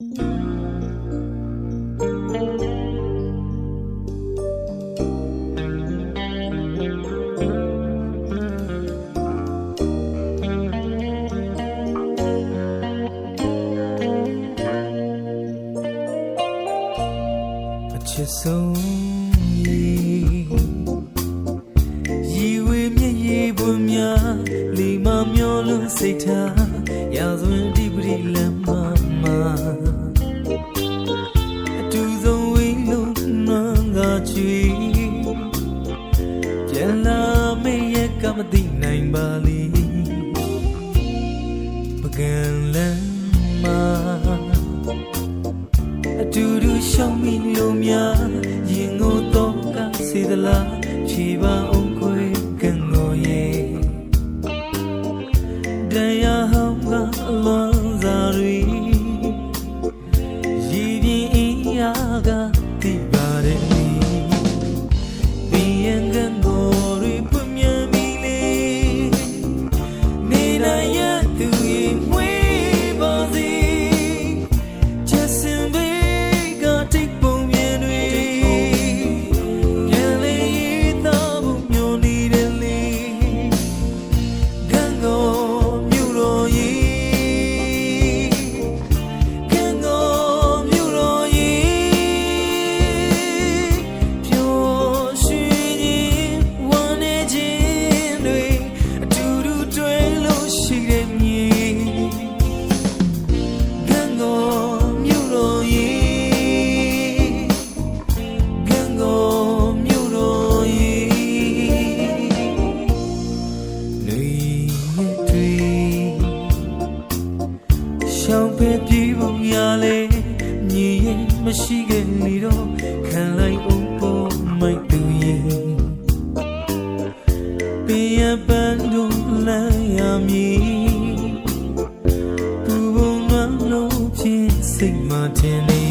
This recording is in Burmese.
ချစ်ဆုံးရီဝေမြည်ရီပွင့်များလီမမျောလို့စိတ်ထားရာဇဝင်ဒီပရိလမ်းမှာအတူဆုံးဝေးလို့နန်းကချွေပြန်လာမေ့ရကမသိနိုင်ပါလိပကံလမ်းမှာအတူတူရှောင်မိလို့များရင်ကိုတော့ကစေသလားဖြေပါအောင်ခွေကံကိုရဲ့တရားဟောင်းကအလွန်စားရီရည်ပြင်းအင်းရာကတိပါတယ်ဘင်းရန်ကံကိုရီပွင့်မြန်းမိလေနေနိုင်ရသူရင်မွေးပါစေရှောင်ဖယ်ပြေးဖို့ရလေညီရင်မရှိခဲ့လေတော့ခံလိုက်အောင်ပေါ်မိုက်သူရင်ပေးရပန်းတို့လမ်းရမည်ဘူဘုံနှလုံးဖြင့်စိတ်မှထင်နေ